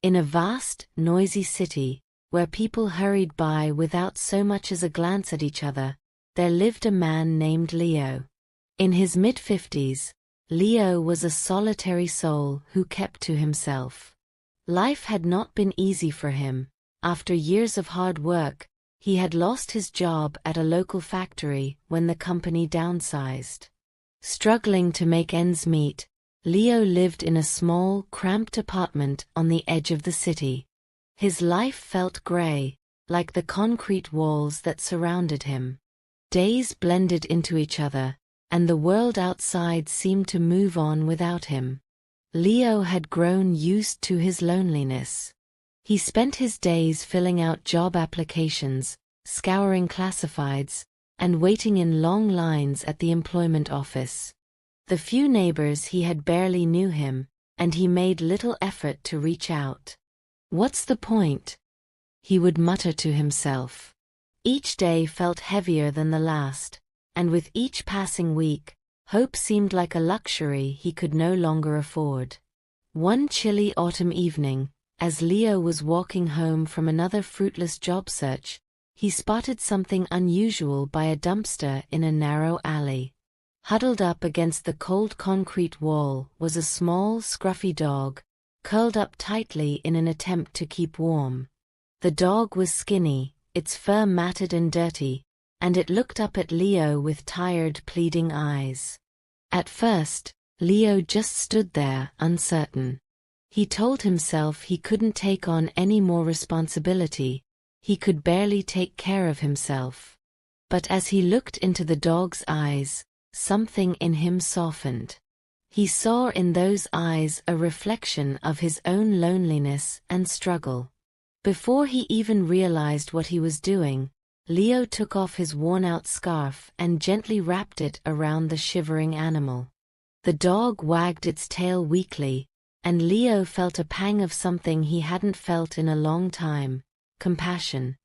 In a vast, noisy city, where people hurried by without so much as a glance at each other, there lived a man named Leo. In his mid-50s, Leo was a solitary soul who kept to himself. Life had not been easy for him. After years of hard work, he had lost his job at a local factory when the company downsized. Struggling to make ends meet, Leo lived in a small, cramped apartment on the edge of the city. His life felt gray, like the concrete walls that surrounded him. Days blended into each other, and the world outside seemed to move on without him. Leo had grown used to his loneliness. He spent his days filling out job applications, scouring classifieds, and waiting in long lines at the employment office. The few neighbors he had barely knew him, and he made little effort to reach out. "What's the point?" he would mutter to himself. Each day felt heavier than the last, and with each passing week, hope seemed like a luxury he could no longer afford. One chilly autumn evening, as Leo was walking home from another fruitless job search, he spotted something unusual by a dumpster in a narrow alley. Huddled up against the cold concrete wall was a small, scruffy dog, curled up tightly in an attempt to keep warm. The dog was skinny, its fur matted and dirty, and it looked up at Leo with tired, pleading eyes. At first, Leo just stood there, uncertain. He told himself he couldn't take on any more responsibility, he could barely take care of himself. But as he looked into the dog's eyes, something in him softened. He saw in those eyes a reflection of his own loneliness and struggle. Before he even realized what he was doing, Leo took off his worn-out scarf and gently wrapped it around the shivering animal. The dog wagged its tail weakly, and Leo felt a pang of something he hadn't felt in a long time: compassion.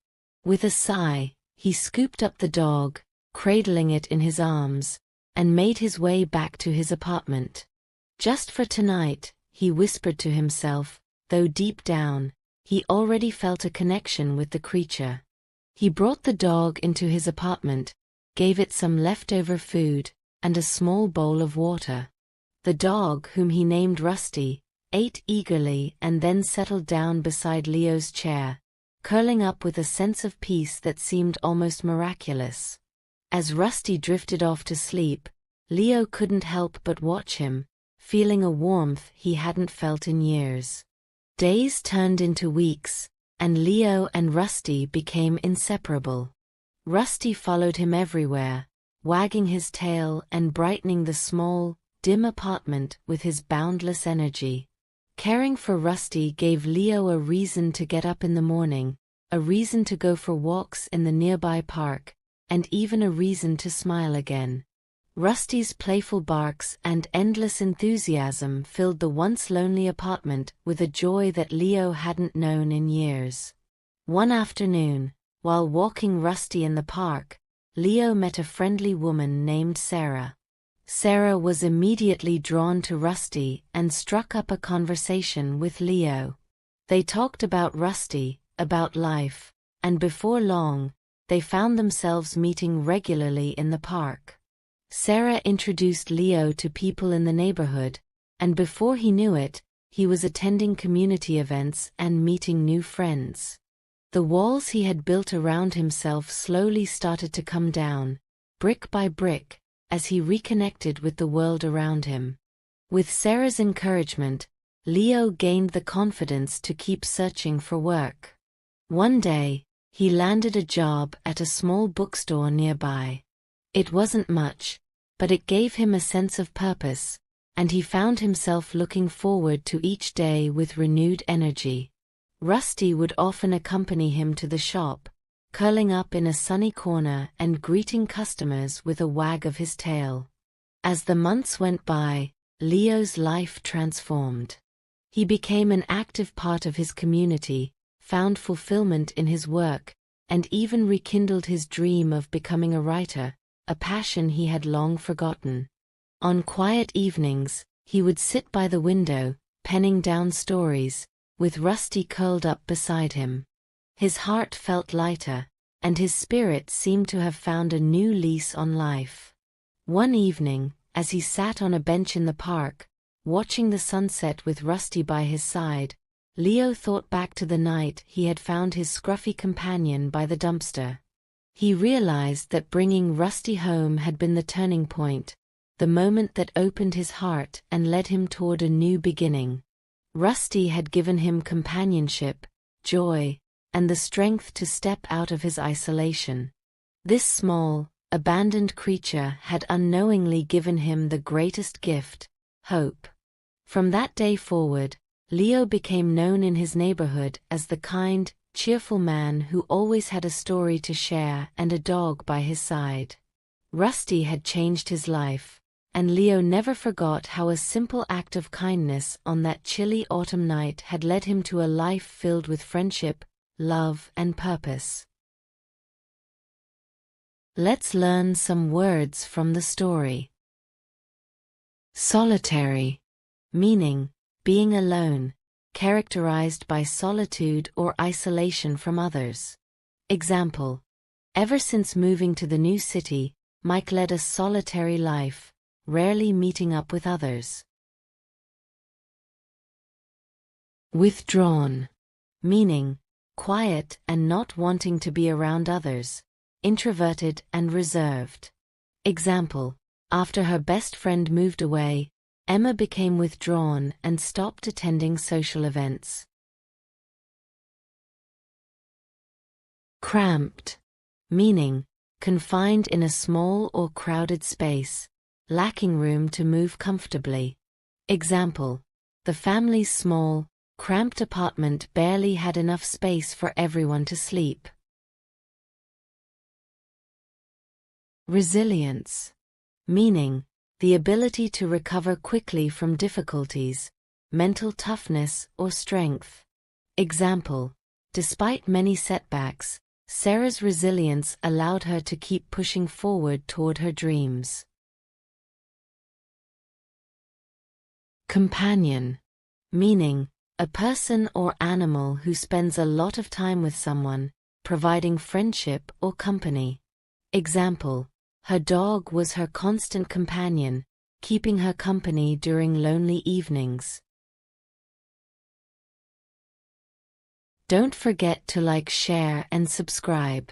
With a sigh, he scooped up the dog, cradling it in his arms, and made his way back to his apartment. "Just for tonight," he whispered to himself, though deep down, he already felt a connection with the creature. He brought the dog into his apartment, gave it some leftover food, and a small bowl of water. The dog, whom he named Rusty, ate eagerly and then settled down beside Leo's chair, curling up with a sense of peace that seemed almost miraculous. As Rusty drifted off to sleep, Leo couldn't help but watch him, feeling a warmth he hadn't felt in years. Days turned into weeks, and Leo and Rusty became inseparable. Rusty followed him everywhere, wagging his tail and brightening the small, dim apartment with his boundless energy. Caring for Rusty gave Leo a reason to get up in the morning, a reason to go for walks in the nearby park, and even a reason to smile again. Rusty's playful barks and endless enthusiasm filled the once lonely apartment with a joy that Leo hadn't known in years. One afternoon, while walking Rusty in the park, Leo met a friendly woman named Sarah. Sarah was immediately drawn to Rusty and struck up a conversation with Leo. They talked about Rusty, about life, and before long, they found themselves meeting regularly in the park. Sarah introduced Leo to people in the neighborhood, and before he knew it, he was attending community events and meeting new friends. The walls he had built around himself slowly started to come down, brick by brick, as he reconnected with the world around him. With Sarah's encouragement, Leo gained the confidence to keep searching for work. One day, he landed a job at a small bookstore nearby. It wasn't much, but it gave him a sense of purpose, and he found himself looking forward to each day with renewed energy. Rusty would often accompany him to the shop, curling up in a sunny corner and greeting customers with a wag of his tail. As the months went by, Leo's life transformed. He became an active part of his community, found fulfillment in his work, and even rekindled his dream of becoming a writer, a passion he had long forgotten. On quiet evenings, he would sit by the window, penning down stories, with Rusty curled up beside him. His heart felt lighter, and his spirit seemed to have found a new lease on life. One evening, as he sat on a bench in the park, watching the sunset with Rusty by his side, Leo thought back to the night he had found his scruffy companion by the dumpster. He realized that bringing Rusty home had been the turning point, the moment that opened his heart and led him toward a new beginning. Rusty had given him companionship, joy, and the strength to step out of his isolation. This small, abandoned creature had unknowingly given him the greatest gift, hope. From that day forward, Leo became known in his neighborhood as the kind, cheerful man who always had a story to share and a dog by his side. Rusty had changed his life, and Leo never forgot how a simple act of kindness on that chilly autumn night had led him to a life filled with friendship, love, and purpose. Let's learn some words from the story. Solitary, meaning being alone, characterized by solitude or isolation from others. Example: ever since moving to the new city, Mike led a solitary life, rarely meeting up with others. Withdrawn, meaning quiet and not wanting to be around others, introverted and reserved. Example: after her best friend moved away, Emma became withdrawn and stopped attending social events. Cramped, meaning confined in a small or crowded space, lacking room to move comfortably. Example: the family's small, cramped apartment barely had enough space for everyone to sleep. Resilience, meaning the ability to recover quickly from difficulties, mental toughness or strength. Example: despite many setbacks, Sarah's resilience allowed her to keep pushing forward toward her dreams. Companion, meaning a person or animal who spends a lot of time with someone, providing friendship or company. Example: her dog was her constant companion, keeping her company during lonely evenings. Don't forget to like, share, and subscribe.